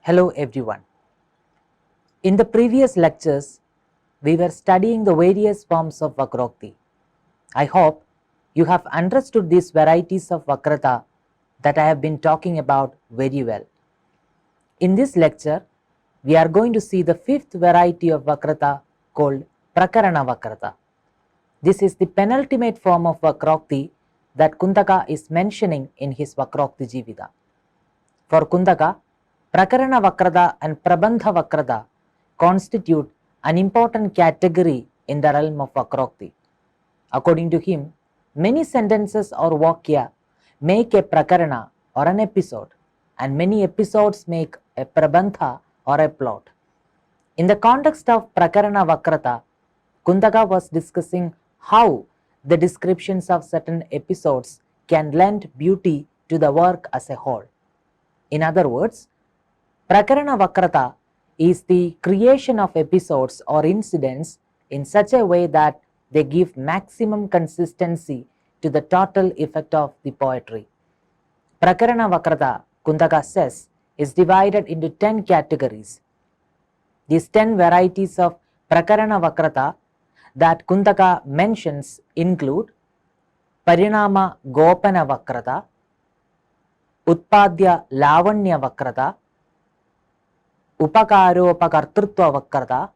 Hello everyone. In the previous lectures, we were studying the various forms of Vakrokti. I hope you have understood these varieties of Vakrata that I have been talking about very well. In this lecture, we are going to see the fifth variety of Vakrata called Prakaraṇa-vakratā. This is the penultimate form of Vakrokti that Kundaka is mentioning in his Vakrokti Jivita. For Kundaka, Prakaraṇa-vakratā and Prabandha-vakratā constitute an important category in the realm of Vakrokti. According to him, many sentences or Vakya make a Prakarana or an episode, and many episodes make a Prabandha or a plot. In the context of Prakaraṇa-vakratā, Kundaka was discussing how the descriptions of certain episodes can lend beauty to the work as a whole. In other words, Prakaraṇa-vakratā is the creation of episodes or incidents in such a way that they give maximum consistency to the total effect of the poetry. Prakaraṇa-vakratā, Kundaka says, is divided into 10 categories. These 10 varieties of Prakaraṇa-vakratā that Kundaka mentions include Parinama-gopana-vakratā, Utpadya-lavanya-vakratā, Upakaropakartrutva-vakratā,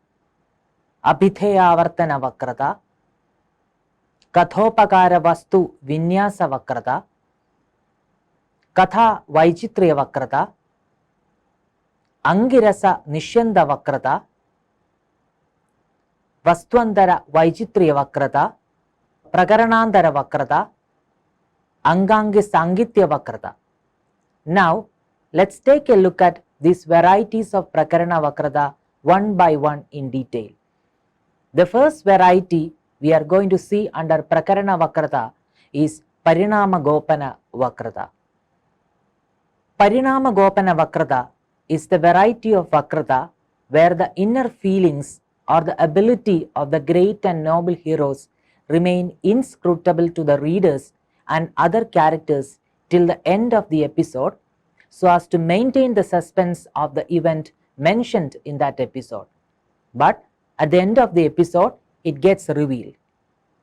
Abhitheyavartana-vakratā, Kathopakara-vastu-vinyasa-vakratā, Katha-vaichitriya-vakratā, Angirasa-nishyanda-vakratā, Vastwantara-vaichitriya-vakratā, Prakaranantara-vakratā, Angangi-sangitya-vakratā. Now, let's take a look at these varieties of Prakaraṇa-vakratā one by one in detail. The first variety we are going to see under Prakaraṇa-vakratā is Parinama-gopana-vakratā. Parinama-gopana-vakratā is the variety of Vakrata where the inner feelings or the ability of the great and noble heroes remain inscrutable to the readers and other characters till the end of the episode, so as to maintain the suspense of the event mentioned in that episode. But at the end of the episode, it gets revealed.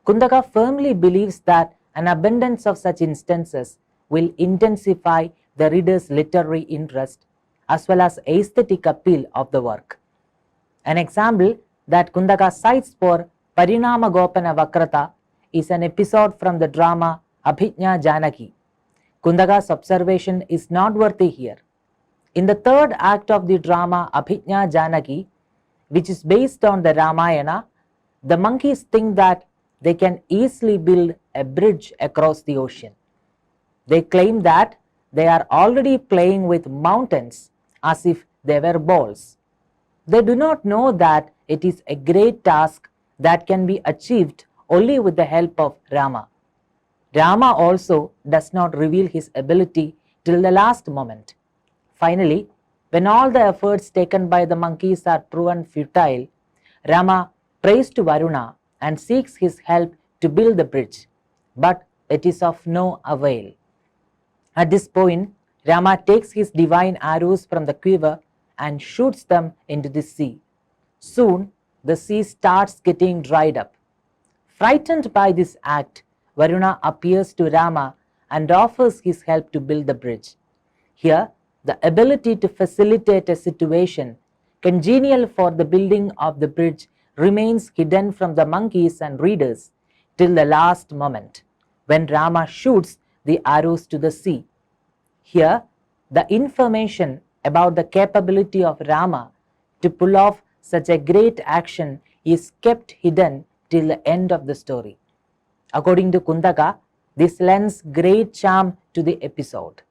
Kundaka firmly believes that an abundance of such instances will intensify the reader's literary interest as well as aesthetic appeal of the work. An example that Kundaka cites for Parinama-gopana-vakratā is an episode from the drama Abhiඥā Janaki. Kundaka's observation is noteworthy here. In the third act of the drama Abhiඥā Janaki, which is based on the Ramayana, the monkeys think that they can easily build a bridge across the ocean. They claim that they are already playing with mountains as if they were balls. They do not know that it is a great task that can be achieved only with the help of Rama. Rama also does not reveal his ability till the last moment. Finally, when all the efforts taken by the monkeys are proven futile, Rama prays to Varuna and seeks his help to build the bridge, but it is of no avail. At this point, Rama takes his divine arrows from the quiver and shoots them into the sea. Soon, the sea starts getting dried up. Frightened by this act, Varuna appears to Rama and offers his help to build the bridge. Here, the ability to facilitate a situation congenial for the building of the bridge remains hidden from the monkeys and readers till the last moment, when Rama shoots the arrows to the sea. Here, the information about the capability of Rama to pull off such a great action is kept hidden till the end of the story. According to Kundaka, this lends great charm to the episode.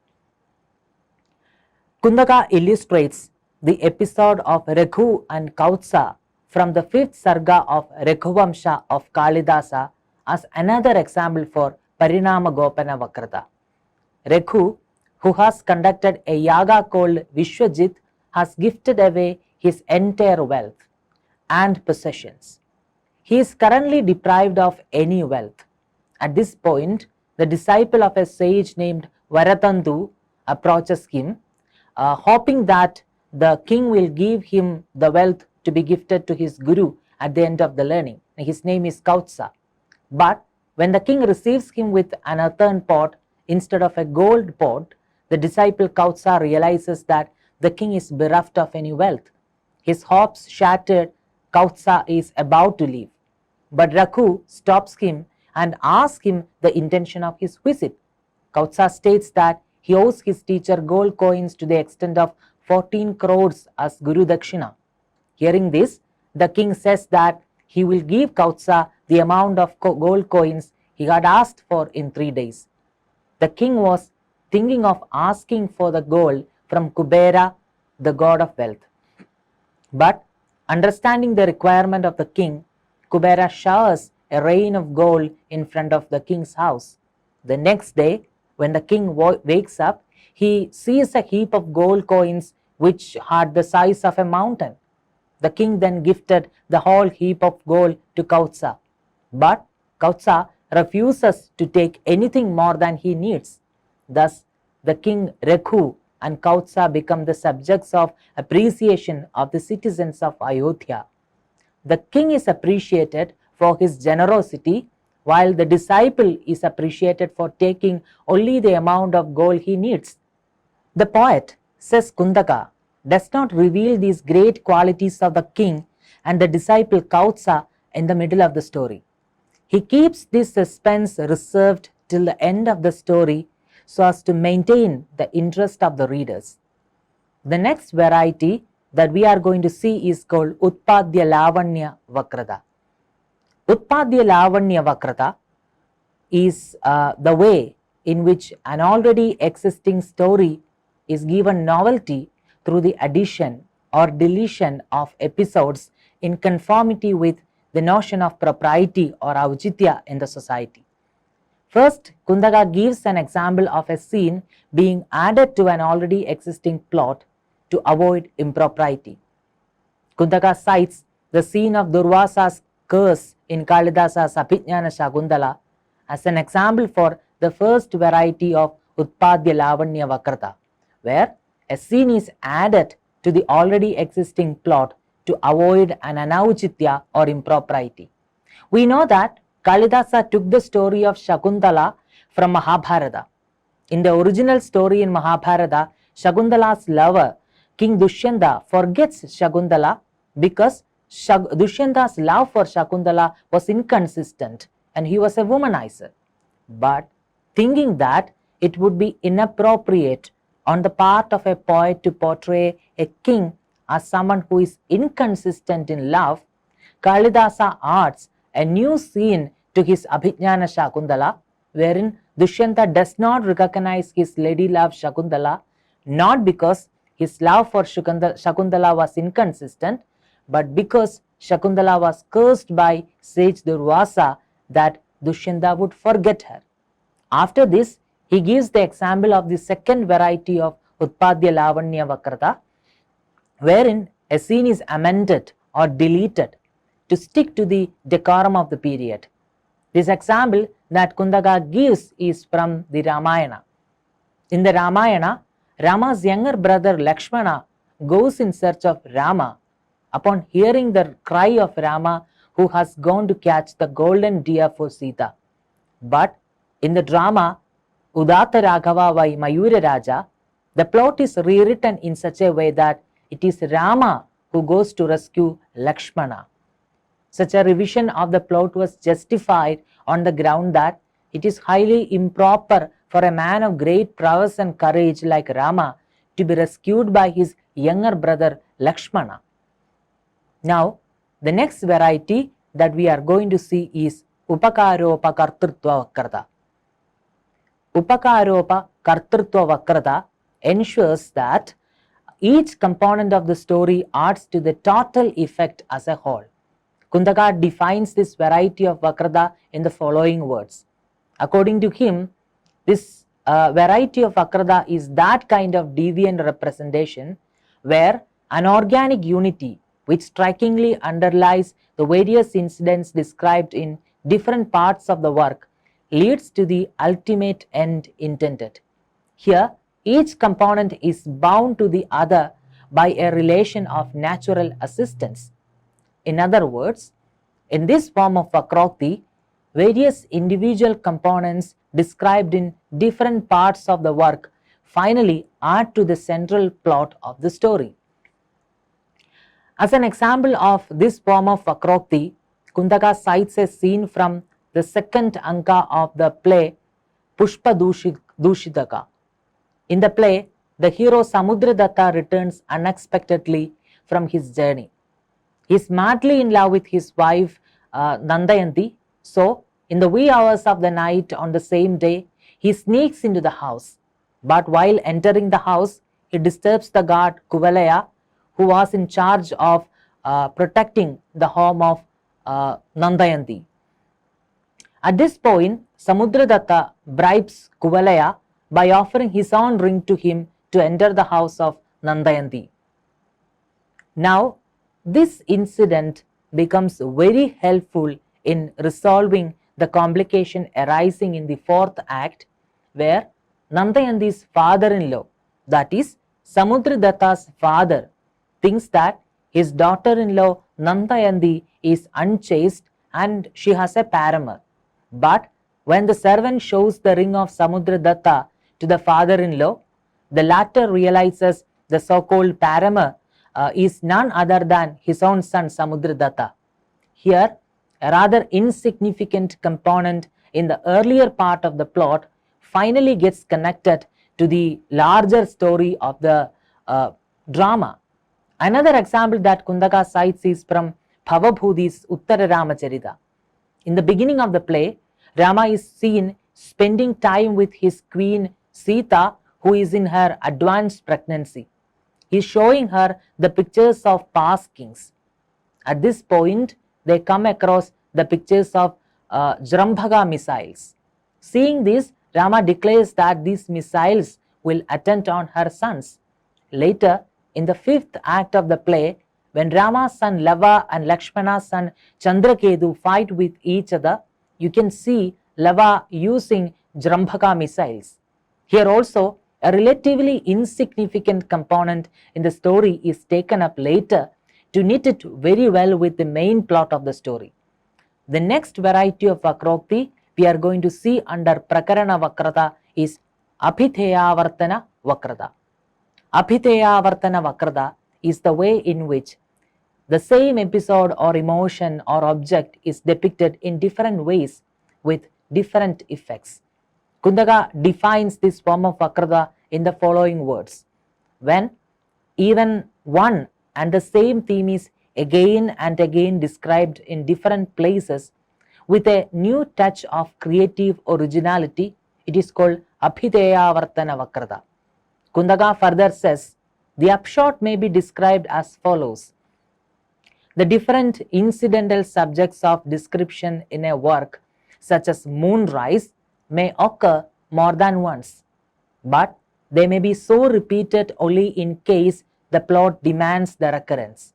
Kundaka illustrates the episode of Raghu and Kautsa from the 5th Sarga of Raghuvamsha of Kalidasa as another example for Parinama-gopana-vakratā. Raghu, who has conducted a yaga called Vishwajit, has gifted away his entire wealth and possessions. He is currently deprived of any wealth. At this point, the disciple of a sage named Varatandu approaches him, hoping that the king will give him the wealth to be gifted to his guru at the end of the learning. His name is Kautsa. But when the king receives him with an earthen pot instead of a gold pot, the disciple Kautsa realizes that the king is bereft of any wealth. His hopes shattered, Kautsa is about to leave. But Rakhu stops him and asks him the intention of his visit. Kautsa states that he owes his teacher gold coins to the extent of 14 crores as Guru Dakshina. Hearing this, the king says that he will give Kautsa the amount of gold coins he had asked for in 3 days. The king was thinking of asking for the gold from Kubera, the god of wealth. But understanding the requirement of the king, Kubera showers a rain of gold in front of the king's house. The next day, when the king wakes up, he sees a heap of gold coins which had the size of a mountain. The king then gifted the whole heap of gold to Kautsa. But Kautsa refuses to take anything more than he needs. Thus, the king Rakhu and Kautsa become the subjects of appreciation of the citizens of Ayodhya. The king is appreciated for his generosity, while the disciple is appreciated for taking only the amount of gold he needs. The poet, says Kundaka, does not reveal these great qualities of the king and the disciple Kautsa in the middle of the story. He keeps this suspense reserved till the end of the story so as to maintain the interest of the readers. The next variety that we are going to see is called Utpadya-Lavanya-vakratā. Utpadya-Lavanya-vakratā is the way in which an already existing story is given novelty through the addition or deletion of episodes in conformity with the notion of propriety or aujitya in the society. First, Kundaka gives an example of a scene being added to an already existing plot to avoid impropriety. Kundaka cites the scene of Durvasa's curse in Kalidasa's Abhijnana Shakuntala as an example for the first variety of Utpadya-Lavanya-vakratā, where a scene is added to the already existing plot to avoid an anaujitya or impropriety. We know that Kalidasa took the story of Shakuntala from Mahabharata. In the original story in Mahabharata, Shakuntala's lover, King Dushyanta, forgets Shakuntala because Dushyanta's love for Shakuntala was inconsistent and he was a womanizer. But thinking that it would be inappropriate on the part of a poet to portray a king as someone who is inconsistent in love, Kalidasa adds a new scene to his Abhijnana Shakuntala, wherein Dushyanta does not recognize his lady love Shakuntala, not because his love for Shakuntala was inconsistent, but because Shakuntala was cursed by sage Durvasa that Dushyanta would forget her. After this, he gives the example of the second variety of Utpadya-Lavanya-vakratā, wherein a scene is amended or deleted to stick to the decorum of the period. This example that Kundaka gives is from the Ramayana. In the Ramayana, Rama's younger brother Lakshmana goes in search of Rama. Upon hearing the cry of Rama, who has gone to catch the golden deer for Sita. But in the drama Udata Raghava by Mayura Raja, the plot is rewritten in such a way that it is Rama who goes to rescue Lakshmana. Such a revision of the plot was justified on the ground that it is highly improper for a man of great prowess and courage like Rama to be rescued by his younger brother Lakshmana. Now, the next variety that we are going to see is Upakaropa-Kartrutva-vakratā. Upakaropa-Kartrutva-vakratā ensures that each component of the story adds to the total effect as a whole. Kundaka defines this variety of Vakratā in the following words. According to him, this variety of Vakratā is that kind of deviant representation where an organic unity which strikingly underlies the various incidents described in different parts of the work leads to the ultimate end intended. Here, each component is bound to the other by a relation of natural assistance. In other words, in this form of Vakrokti, various individual components described in different parts of the work finally add to the central plot of the story. As an example of this form of Vakrokti, Kundaka cites a scene from the second Anka of the play Pushpa Dushitaka. In the play, the hero Samudradatta returns unexpectedly from his journey. He is madly in love with his wife Nandayanti, so in the wee hours of the night on the same day, he sneaks into the house. But while entering the house, he disturbs the guard Kuvalaya, who was in charge of protecting the home of Nandayanti. At this point, Samudradatta bribes Kuvalaya by offering his own ring to him to enter the house of Nandayanti. Now, this incident becomes very helpful in resolving the complication arising in the fourth act, where Nandayanti's father-in-law, that is Samudradatta's father, thinks that his daughter-in-law Nandayanti is unchaste and she has a paramour. But when the servant shows the ring of Samudradatta to the father-in-law, the latter realizes the so-called paramour is none other than his own son Samudradatta. Here, a rather insignificant component in the earlier part of the plot finally gets connected to the larger story of the drama. Another example that Kundaka cites is from Bhavabhudi's Uttara Ramacharita. In the beginning of the play, Rama is seen spending time with his queen Sita, who is in her advanced pregnancy. He is showing her the pictures of past kings. At this point, they come across the pictures of Jrambhaga missiles. Seeing this, Rama declares that these missiles will attend on her sons. Later, in the fifth act of the play, when Rama's son Lava and Lakshmana's son Chandraketu fight with each other, you can see Lava using Jrambhaga missiles. Here also, a relatively insignificant component in the story is taken up later to knit it very well with the main plot of the story. The next variety of Vakrokti we are going to see under Prakaraṇa-vakratā is Aphitheya-vartana-vakratā. Aphitheya-vartana-vakratā is the way in which the same episode or emotion or object is depicted in different ways with different effects. Kundaka defines this form of Vakrata in the following words. When even one and the same theme is again and again described in different places with a new touch of creative originality, it is called Aphitheya-vartana-vakratā. Kundaka further says, the upshot may be described as follows. The different incidental subjects of description in a work, such as moonrise, may occur more than once, but they may be so repeated only in case the plot demands the recurrence.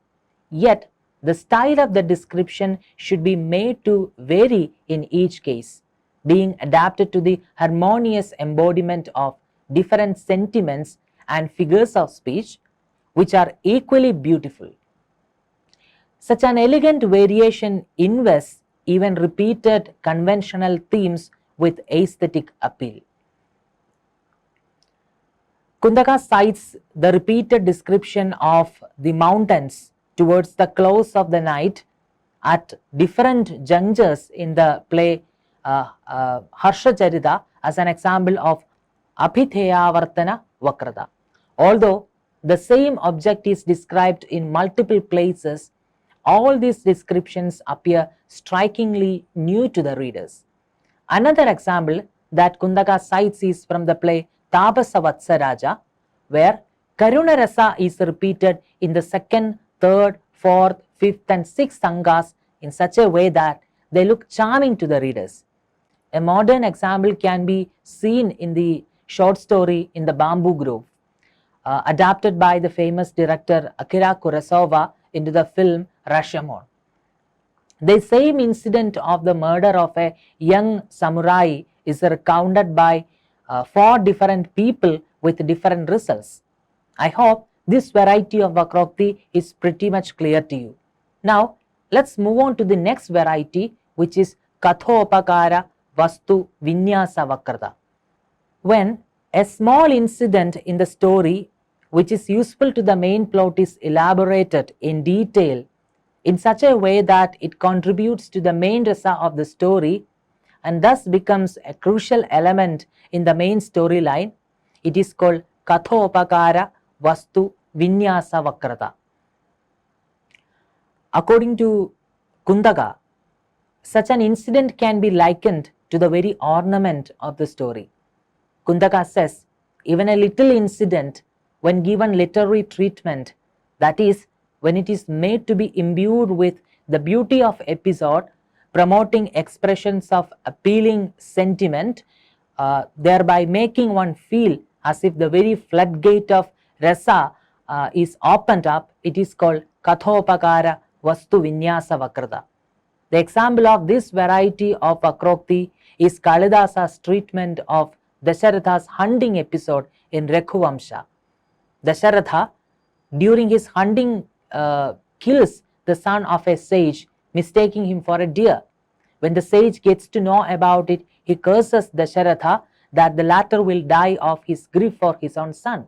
Yet, the style of the description should be made to vary in each case, being adapted to the harmonious embodiment of different sentiments and figures of speech, which are equally beautiful. Such an elegant variation invests even repeated conventional themes with aesthetic appeal. Kundaka cites the repeated description of the mountains towards the close of the night at different junctures in the play Harshacharita as an example of Aphitheya-vartana-vakratā. Although the same object is described in multiple places, all these descriptions appear strikingly new to the readers. Another example that Kundaka cites is from the play Tapasa Vatsaraja, where Karuna Rasa is repeated in the second, third, fourth, fifth and sixth sangas in such a way that they look charming to the readers. A modern example can be seen in the short story In the Bamboo Grove, adapted by the famous director Akira Kurosawa into the film Rashomon. The same incident of the murder of a young samurai is recounted by 4 different people with different results. I hope This variety of Vakrokti is pretty much clear to you. Now, let's move on to the next variety, which is Kathopakara Vastu Vinyasa Vakratā. When a small incident in the story which is useful to the main plot is elaborated in detail in such a way that it contributes to the main rasa of the story and thus becomes a crucial element in the main storyline, it is called Kathopakara Vastu Vinyasa Vakratā. According to Kundaka, such an incident can be likened to the very ornament of the story. Kundaka says, even a little incident, when given literary treatment, that is, when it is made to be imbued with the beauty of episode, promoting expressions of appealing sentiment, thereby making one feel as if the very floodgate of rasa is opened up, it is called Kathopakara Vastu Vinyasa Vakratā. The example of this variety of Vakrokti is Kalidasa's treatment of Dasharatha's hunting episode in Raghuvamsha. Dasharatha, during his hunting, kills the son of a sage, mistaking him for a deer. When the sage gets to know about it, he curses Dasharatha that the latter will die of his grief for his own son.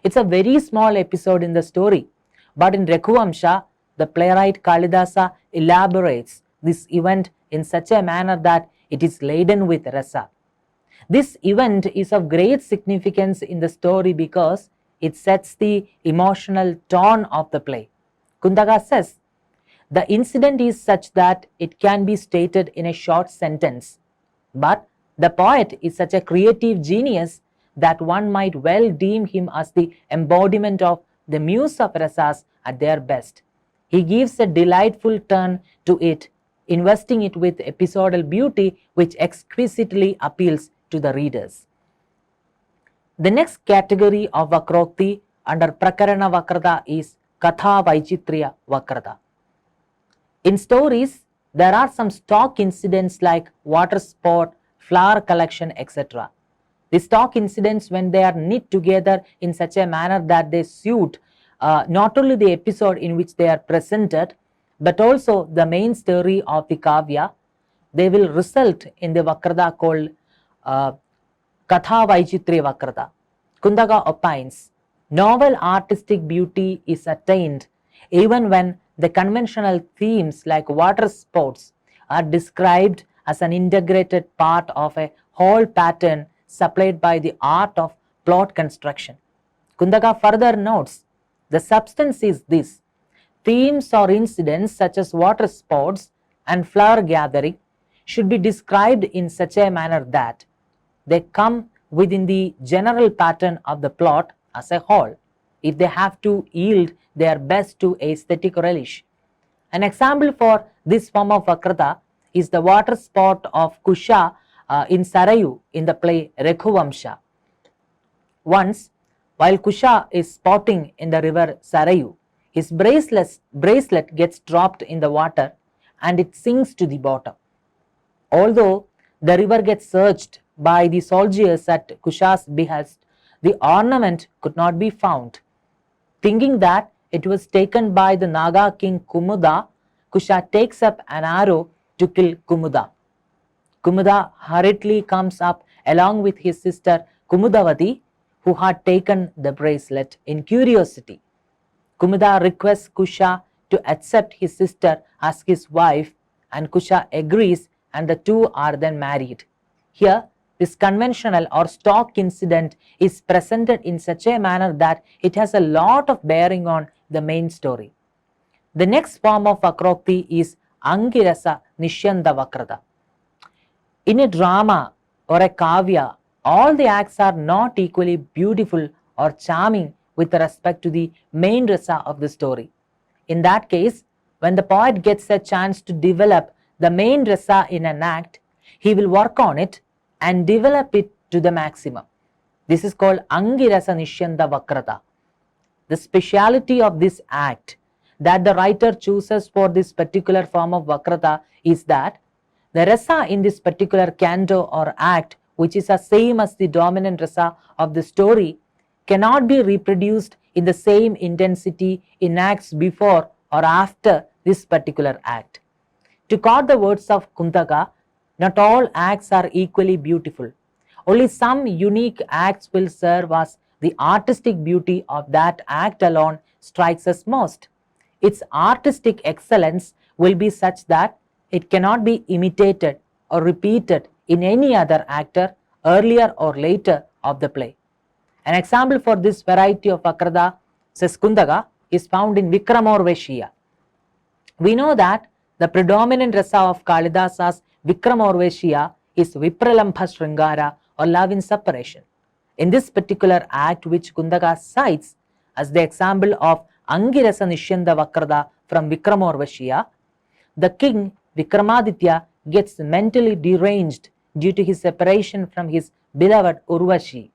It's a very small episode in the story, but in Raghuvamsha, the playwright Kalidasa elaborates this event in such a manner that it is laden with rasa. This event is of great significance in the story because it sets the emotional tone of the play. Kundaka says, the incident is such that it can be stated in a short sentence, but the poet is such a creative genius that one might well deem him as the embodiment of the muse of rasas at their best. He gives a delightful turn to it, investing it with episodal beauty which exquisitely appeals to the readers. The next category of Vakrokti under Prakaraṇa-vakratā is Katha Vaichitriya Vakratā. In stories, there are some stock incidents like water sport, flower collection, etc. The stock incidents, when they are knit together in such a manner that they suit not only the episode in which they are presented, but also the main story of the Kavya, they will result in the Vakratā called Katha Vaichitriya Vakratā. Kundaka opines, novel artistic beauty is attained even when the conventional themes like water sports are described as an integrated part of a whole pattern supplied by the art of plot construction. Kundaka further notes, the substance is this: themes or incidents such as water sports and flower gathering should be described in such a manner that they come within the general pattern of the plot as a whole, if they have to yield their best to aesthetic relish. An example for this form of Vakratā is the water sport of Kusha in Sarayu in the play Raghuvamsha. Once, while Kusha is sporting in the river Sarayu, his bracelet gets dropped in the water and it sinks to the bottom. Although the river gets searched by the soldiers at Kusha's behest, the ornament could not be found. Thinking that it was taken by the Naga king Kumuda, Kusha takes up an arrow to kill Kumuda. Kumuda hurriedly comes up along with his sister Kumudavati, who had taken the bracelet in curiosity. Kumuda requests Kusha to accept his sister as his wife, and Kusha agrees, and the two are then married. Here, this conventional or stock incident is presented in such a manner that it has a lot of bearing on the main story. The next form of Vakrokti is Angirasa Nishyanda Vakratā. In a drama or a Kavya, all the acts are not equally beautiful or charming with respect to the main rasa of the story. In that case, when the poet gets a chance to develop the main rasa in an act, he will work on it and develop it to the maximum. This is called Angirasa Nishyanda Vakratā. The speciality of this act that the writer chooses for this particular form of Vakratā is that the rasa in this particular canto or act, which is the same as the dominant rasa of the story, cannot be reproduced in the same intensity in acts before or after this particular act. To quote the words of Kuntaka, not all acts are equally beautiful. Only some unique acts will serve as the artistic beauty of that act alone strikes us most. Its artistic excellence will be such that it cannot be imitated or repeated in any other actor earlier or later of the play. An example for this variety of Vakratā, says Kuntaka, is found in Vikramoorveshiya. We know that the predominant rasa of Kalidasa's Vikramoorveshiya is Vipralambha Sringara or love in separation. In this particular act, which Kuntaka cites as the example of Angirasa Nishyanda Vakratā from Vikramoorveshiya, the king Vikramaditya gets mentally deranged due to his separation from his beloved Urvashi.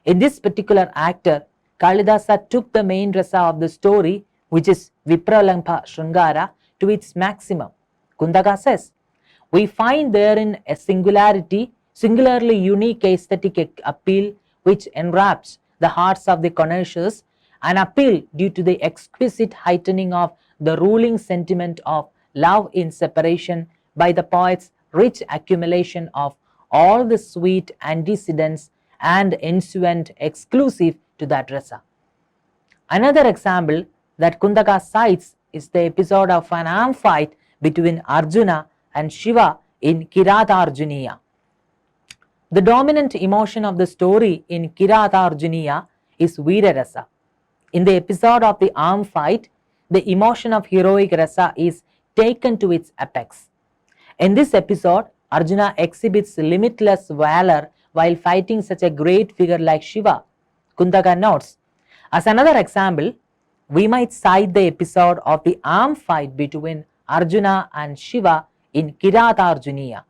In this particular actor, Kalidasa took the main rasa of the story, which is Vipralambha Sringara, to its maximum. Kuntaka says, we find therein a singularly unique aesthetic appeal which enwraps the hearts of the connoisseurs, an appeal due to the exquisite heightening of the ruling sentiment of love in separation by the poet's rich accumulation of all the sweet antecedents and ensuant exclusive to that rasa. Another example that Kuntaka cites is the episode of an arm fight between Arjuna and Shiva in Kiratharjuniya. The dominant emotion of the story in Kiratharjuniya is Veera rasa. In the episode of the arm fight, the emotion of heroic rasa is taken to its apex. In this episode, Arjuna exhibits limitless valor while fighting such a great figure like Shiva. Kuntaka notes, as another example, we might cite the episode of the arm fight between Arjuna and Shiva in Kiratharjuniya.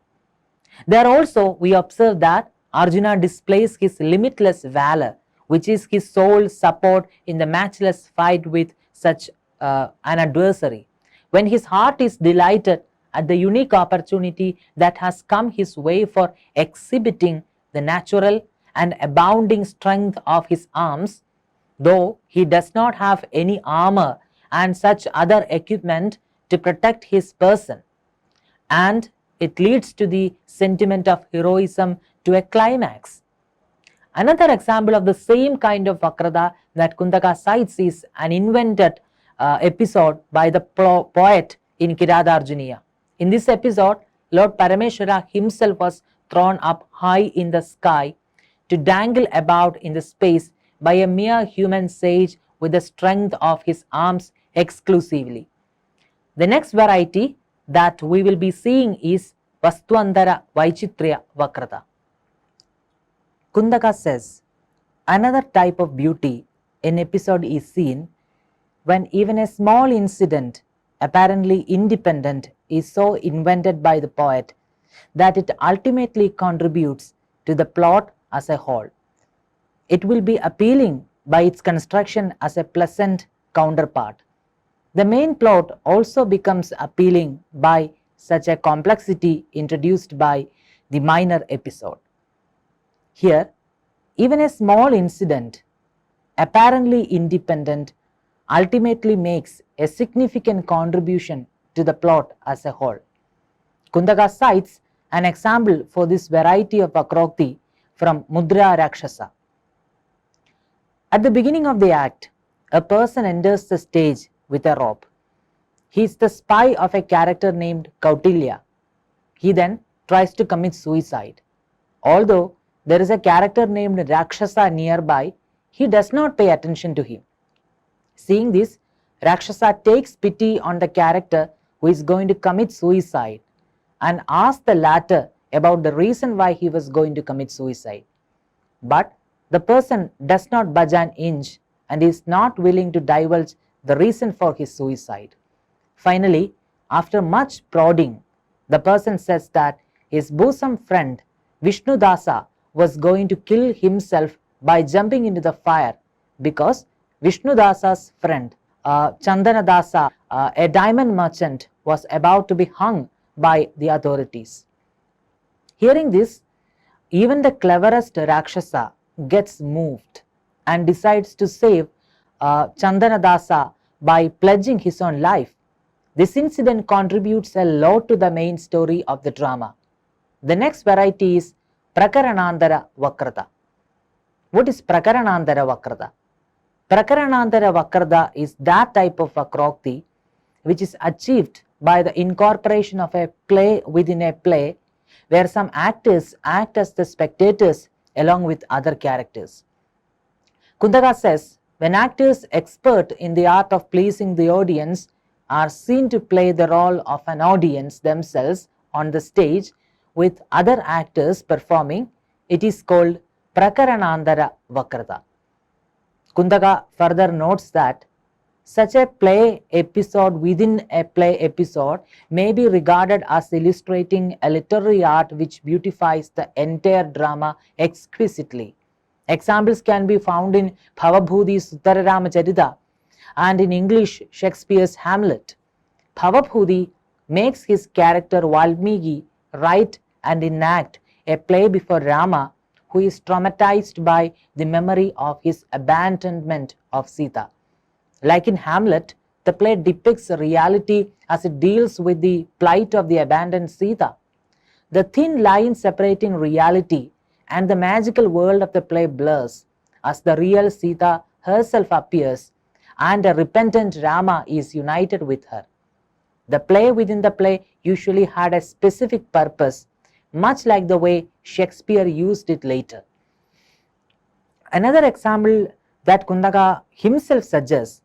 There also we observe that Arjuna displays his limitless valor, which is his sole support in the matchless fight with such an adversary. When his heart is delighted at the unique opportunity that has come his way for exhibiting the natural and abounding strength of his arms, though he does not have any armor and such other equipment to protect his person, and it leads to the sentiment of heroism to a climax. Another example of the same kind of Vakratā that Kuntaka cites is an invented episode by the poet in Kiratharjuniya. In this episode, Lord Parameshwara himself was thrown up high in the sky to dangle about in the space by a mere human sage with the strength of his arms exclusively. The next variety that we will be seeing is Vastuvantara Vaichitriya Vakratā. Kuntaka says, another type of beauty in episode is seen when even a small incident, apparently independent, is so invented by the poet that it ultimately contributes to the plot as a whole. It will be appealing by its construction as a pleasant counterpart. The main plot also becomes appealing by such a complexity introduced by the minor episode. Here, even a small incident, apparently independent, ultimately makes a significant contribution to the plot as a whole. Kuntaka cites an example for this variety of Vakrokti from Mudra Rakshasa. At the beginning of the act, a person enters the stage with a rope. He is the spy of a character named Kautilya. He then tries to commit suicide. Although there is a character named Rakshasa nearby, he does not pay attention to him. Seeing this, Rakshasa takes pity on the character who is going to commit suicide and asks the latter about the reason why he was going to commit suicide. But the person does not budge an inch and is not willing to divulge the reason for his suicide. Finally, after much prodding, the person says that his bosom friend Vishnudasa was going to kill himself by jumping into the fire because Vishnudasa's friend Chandanadasa, a diamond merchant, was about to be hung by the authorities. Hearing this, even the cleverest Rakshasa gets moved and decides to save Chandanadasa by pledging his own life. This incident contributes a lot to the main story of the drama. The next variety is Prakaraṇa-vakratā. What is Prakaraṇa-vakratā? Prakaraṇa-vakratā is that type of Vakrokti which is achieved by the incorporation of a play within a play, where some actors act as the spectators along with other characters. Kundaka says, when actors expert in the art of pleasing the audience are seen to play the role of an audience themselves on the stage with other actors performing, it is called Prakaraṇa-vakratā. Kundaka further notes that such a play episode within a play episode may be regarded as illustrating a literary art which beautifies the entire drama exquisitely. Examples can be found in Bhavabhudi's Uttararamacharita and in English Shakespeare's Hamlet. Bhavabhudi makes his character Valmiki write and enact a play before Rama, who is traumatized by the memory of his abandonment of Sita. Like in Hamlet, the play depicts reality as it deals with the plight of the abandoned Sita. The thin line separating reality and the magical world of the play blurs as the real Sita herself appears and a repentant Rama is united with her. The play within the play usually had a specific purpose, much like the way Shakespeare used it later. Another example that Kundaka himself suggests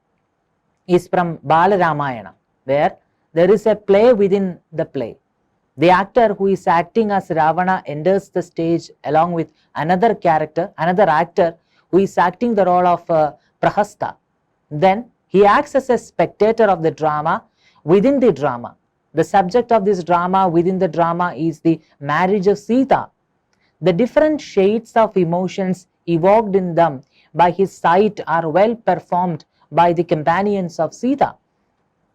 is from Balaramayana, where there is a play within the play. The actor who is acting as Ravana enters the stage along with another actor who is acting the role of Prahasta. Then he acts as a spectator of the drama within the drama. The subject of this drama within the drama is the marriage of Sita. The different shades of emotions evoked in them by his sight are well performed by the companions of Sita.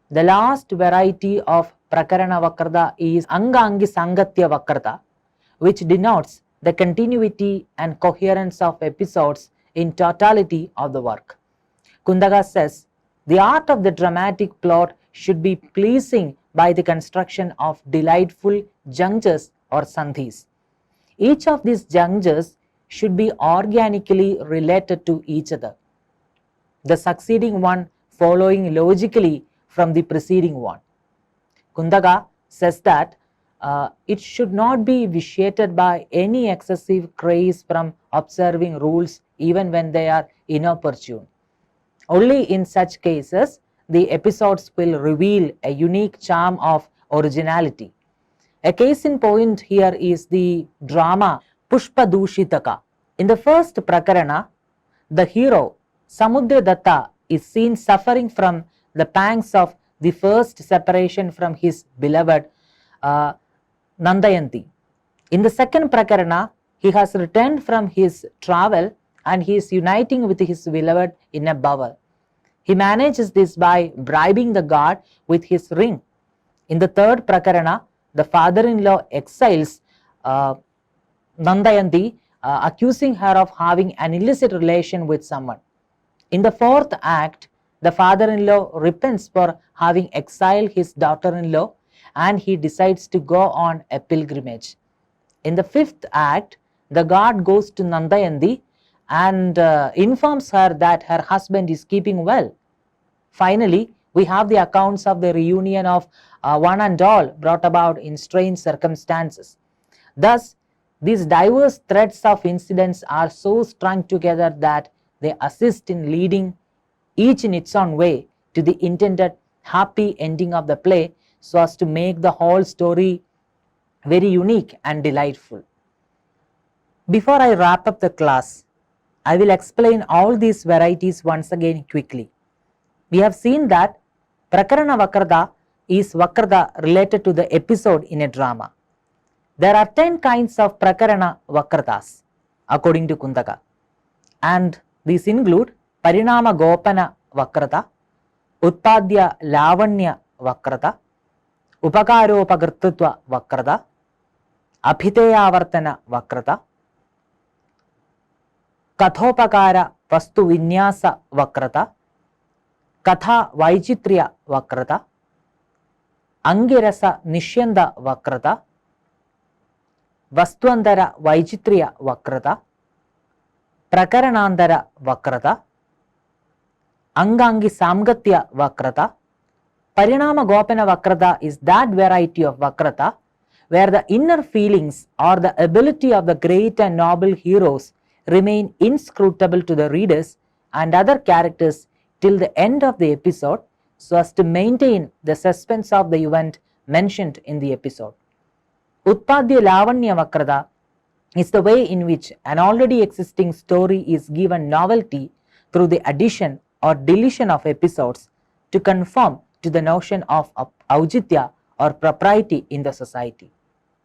The last variety of Prakaraṇa-vakratā is Anga-angi Sangatya-vakratā, which denotes the continuity and coherence of episodes in totality of the work. Kundaka says, the art of the dramatic plot should be pleasing by the construction of delightful junctures or sandhis. Each of these junctures should be organically related to each other, the succeeding one following logically from the preceding one. Kundaka says that it should not be vitiated by any excessive craze from observing rules even when they are inopportune. Only in such cases the episodes will reveal a unique charm of originality. A case in point here is the drama Pushpadushitaka. In the first Prakarana, the hero Samudradatta is seen suffering from the pangs of the first separation from his beloved Nandayanti. In the second Prakarana, he has returned from his travel and he is uniting with his beloved in a bower. He manages this by bribing the god with his ring. In the third Prakarana, the father-in-law exiles Nandayanti, accusing her of having an illicit relation with someone. In the fourth act, the father-in-law repents for having exiled his daughter-in-law and he decides to go on a pilgrimage. In the fifth act, the god goes to Nandayanti and informs her that her husband is keeping well. Finally, we have the accounts of the reunion of one and all brought about in strange circumstances. Thus, these diverse threads of incidents are so strung together that they assist in leading each in its own way to the intended happy ending of the play, so as to make the whole story very unique and delightful. Before I wrap up the class, I will explain all these varieties once again quickly. We have seen that Prakaraṇa-vakratā is Vakrata related to the episode in a drama. There are 10 kinds of Prakaraṇa-vakratas according to Kundaka, and these include Parinama-gopana-vakratā, Utpadya-lavanya-vakratā, Upakaropagritva-vakratā, Abhiteyavartana-vakratā, Kathopakara-vastu-vinyasa-vakratā, Katha-Vaichitria-vakratā, Angirasa-Nishyanda-vakratā, Vastuvantara-Vaichitria-vakratā, Prakaraṇa-vakratā, Angangi-Samgatya-vakratā. Parinama-Gopana-vakratā is that variety of vakratā where the inner feelings or the ability of the great and noble heroes remain inscrutable to the readers and other characters till the end of the episode, so as to maintain the suspense of the event mentioned in the episode. Utpadya Lavanya Vakratā is the way in which an already existing story is given novelty through the addition or deletion of episodes to conform to the notion of aujitya or propriety in the society.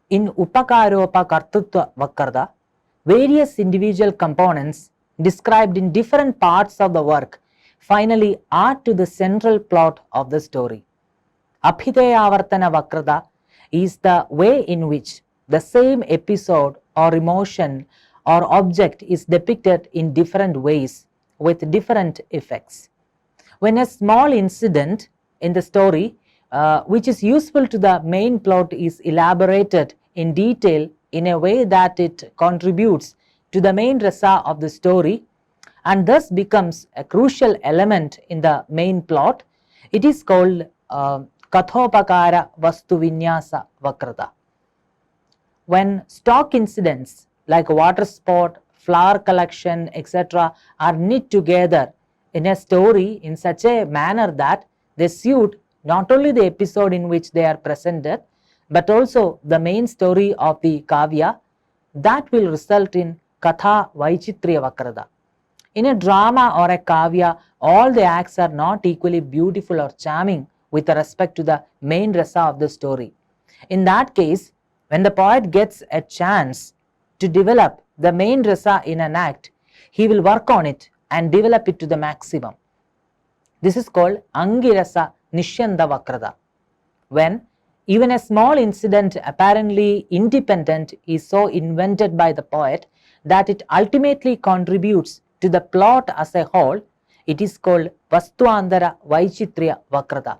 In Upakaropakartritva Vakratā, various individual components described in different parts of the work finally add to the central plot of the story. Abhideyavartana Vakratā is the way in which the same episode or emotion or object is depicted in different ways with different effects. When a small incident in the story which is useful to the main plot is elaborated in detail in a way that it contributes to the main rasa of the story and thus becomes a crucial element in the main plot, it is called Kathopakara Vastu Vinyasa Vakratā. When stock incidents like water sport, flower collection, etc. are knit together in a story in such a manner that they suit not only the episode in which they are presented, but also the main story of the kavya, that will result in Katha-Vaichitria-vakratā. In a drama or a kavya, all the acts are not equally beautiful or charming with respect to the main rasa of the story. In that case, when the poet gets a chance to develop the main rasa in an act, he will work on it and develop it to the maximum. This is called Angirasa Nishyanda Vakratā. When even a small incident apparently independent is so invented by the poet that it ultimately contributes to the plot as a whole, it is called Vastuantara Vaichitria Vakratā.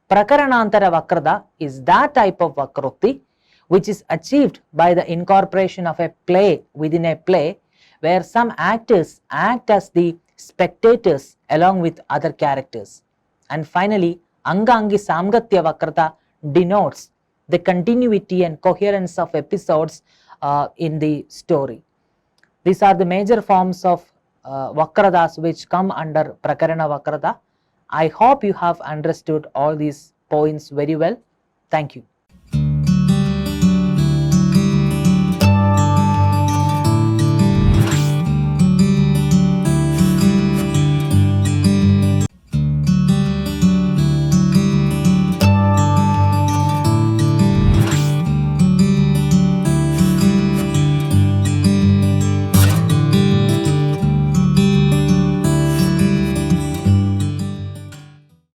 Prakaraṇantara Vakratā is that type of Vakrokti which is achieved by the incorporation of a play within a play where some actors act as the spectators along with other characters. And finally, Angangi Samgatya Vakratā denotes the continuity and coherence of episodes in the story. These are the major forms of Vakratas which come under Prakaraṇa-vakratā. I hope you have understood all these points very well. Thank you.